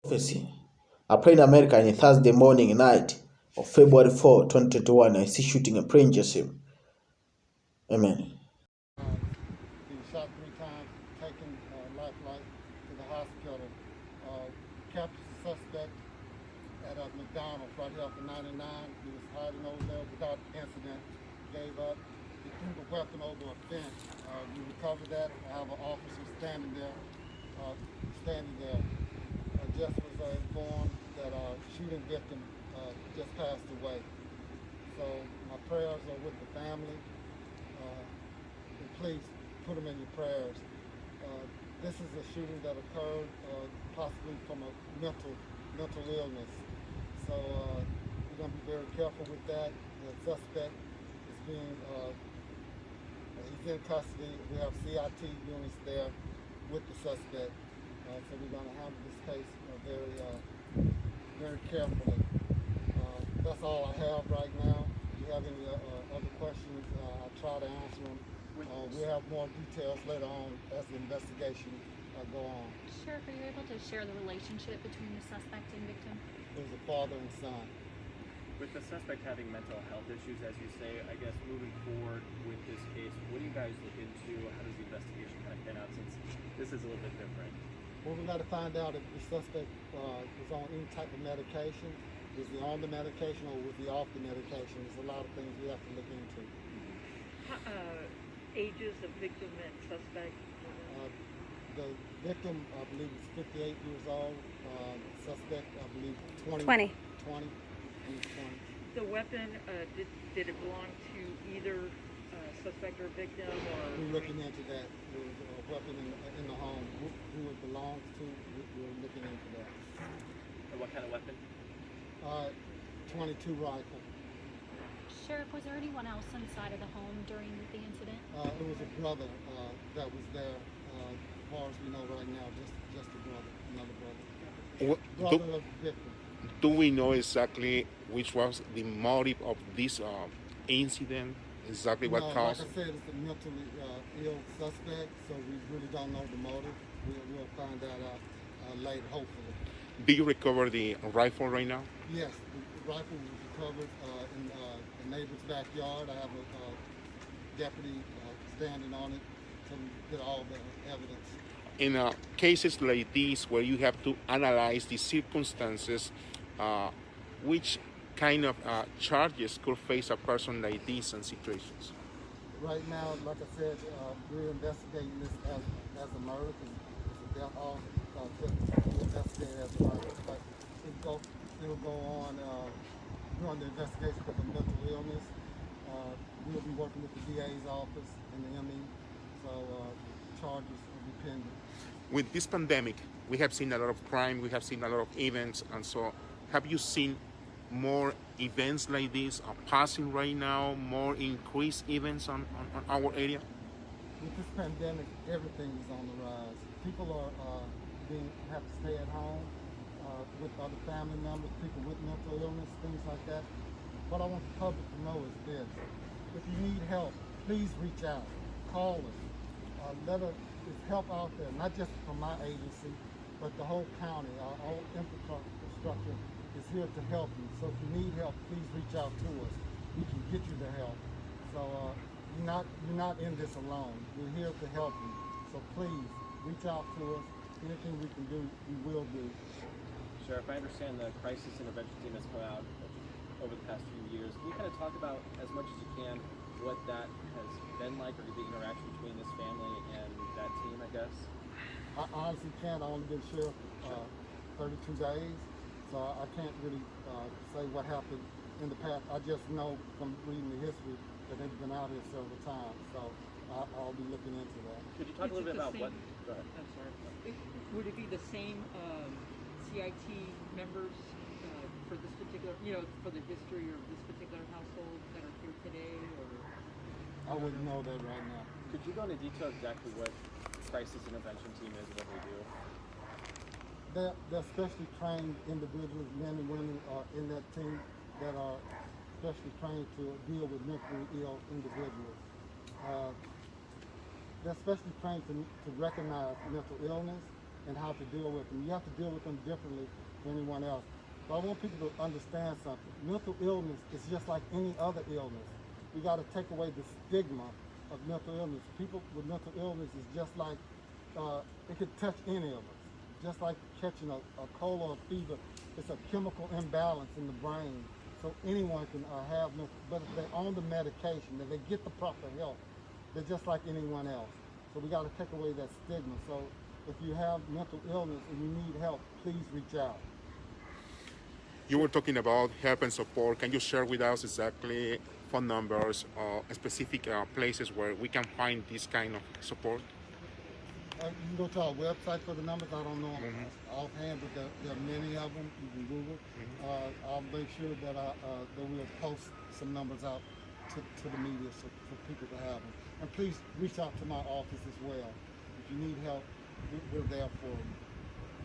Prophecy. I pray in America on a Thursday morning night of February 4, 2021. I see shooting and praying Jesus. Amen. Being shot 3 times, taken lifeline to the hospital. Captured the suspect at McDonald's right here off of 99. He was hiding over there without incident. Gave up. He threw the weapon over a fence. We recovered that. I have an officer standing there. Just was informed that shooting victim just passed away. So my prayers are with the family. And please put them in your prayers. This is a shooting that occurred possibly from a mental illness. So we're going to be very careful with that. The suspect is he's in custody. We have CIT units there with the suspect. So we're going to handle this case very carefully. That's all I have right now. If you have any other questions, I'll try to answer them. We'll have more details later on as the investigation go on. Sheriff, are you able to share the relationship between the suspect and victim? It was a father and son. With the suspect having mental health issues, as you say, I guess moving forward with this case, what do you guys look into? How does the investigation kind of pan out since this is a little bit different? Well, we got to find out if the suspect is on any type of medication. Is he on the medication or was he off the medication? There's a lot of things we have to look into. Ages of victim and suspect? The victim, I believe, is 58 years old. Suspect, I believe, 20. 20. The weapon, did it belong to either suspect or victim? Or we're looking into that. There was a weapon in the home. Who it belongs to, we're looking into that. And what kind of weapon? 22 rifle. Sheriff, was there anyone else inside of the home during the incident? It was a brother that was there. As far as we know right now, just a brother, another brother. Brother of the victim. Do we know exactly which was the motive of this incident? Exactly what caused? Like I said, it's a mentally ill suspect, so we really don't know the motive. We'll find that out later, hopefully. Do you recover the rifle right now? Yes, the rifle was recovered in the neighbor's backyard. I have a deputy standing on it to get all the evidence. In cases like this, where you have to analyze the circumstances, which kind of charges could face a person like this in situations? Right now, like I said, we're investigating this as a murder. It's a death we investigate it as a murder, but it'll go on during the investigation because of mental illness. We'll be working with the DA's office and the ME, so charges will be pending. With this pandemic, we have seen a lot of crime, we have seen a lot of events, and so have you seen more events like this are passing right now, more increased events on our area? With this pandemic, everything is on the rise. People are have to stay at home with other family members, people with mental illness, things like that. What I want the public to know is this. If you need help, please reach out, call us. There's help out there, not just from my agency, but the whole county. Our whole infrastructure is here to help you. So if you need help, please reach out to us. We can get you the help. So you're not in this alone. We're here to help you. So please reach out to us. Anything we can do, we will do. Sheriff, I understand the crisis intervention team has come out over the past few years. Can you kind of talk about, as much as you can, what that has been like, or the interaction between this family and that team, I guess? I honestly can't. I've only been sheriff 32 days, so I can't really say what happened in the past. I just know from reading the history that they've been out here several times, so I'll be looking into that. Could you talk a little bit about what? Go ahead. I'm sorry. Would it be the same CIT members for this particular, for the history of this particular household that are here today, or? I wouldn't know that right now. Could you go into detail exactly what crisis intervention team is and what they do? They're specially trained individuals, men and women are in that team that are specially trained to deal with mentally ill individuals. They're specially trained to recognize mental illness and how to deal with them. You have to deal with them differently than anyone else. But I want people to understand something. Mental illness is just like any other illness. We got to take away the stigma of mental illness. People with mental illness is just like, it could touch any of us. Just like catching a cold or a fever, it's a chemical imbalance in the brain. So anyone can have mental, but if they're on the medication, if they get the proper help, they're just like anyone else. So we got to take away that stigma. So if you have mental illness and you need help, please reach out. You were talking about help and support. Can you share with us exactly phone numbers or specific places where we can find this kind of support? You can go to our website for the numbers. I don't know them offhand, but there are many of them. You can Google. I'll make sure that that we'll post some numbers out to the media for people to have them. And please reach out to my office as well. If you need help, we're there for you.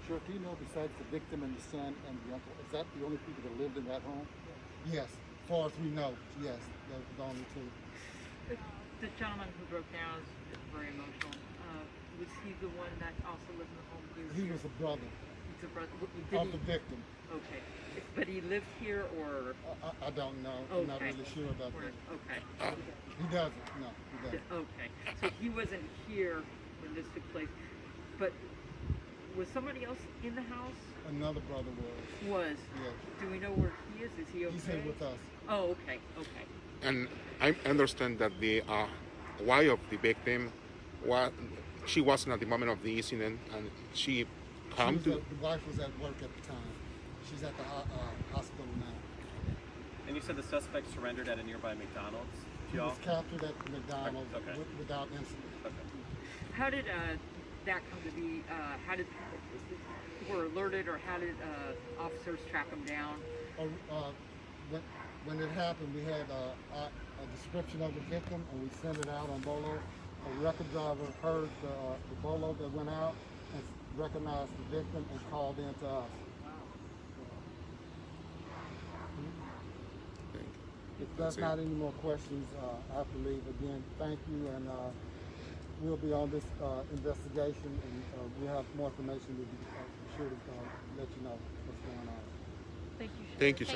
Sure. Do you know, besides the victim and the son and the uncle, is that the only people that lived in that home? Yes, as far as we know, yes, those are the only two. The gentleman who broke down is very emotional. Was he the one that also lived in the home? He was a brother He's a brother. of the victim. Okay. But he lived here, or? I don't know. I'm not really sure about that. Okay. He doesn't. No, he doesn't. Okay. So he wasn't here when this took place. But was somebody else in the house? Another brother was. Yes. Yes. Do we know where he is? Is he okay? He's here with us. Oh, okay. Okay. And I understand that the wife of the victim, she wasn't at the moment of the incident, and she came to. The wife was at work at the time. She's at the hospital now. And you said the suspect surrendered at a nearby McDonald's. He was captured at McDonald's without incident. Okay. How did that come to be? How did were alerted, or how did officers track him down? When it happened, we had a description of the victim, and we sent it out on Bolo. A record driver heard the Bolo that went out and recognized the victim and called in to us. If there's not any more questions, I have to leave. Again, thank you, and we'll be on this investigation, and we have more information. We'll be sure to let you know what's going on. Thank you, Sheriff. Thank you, sir.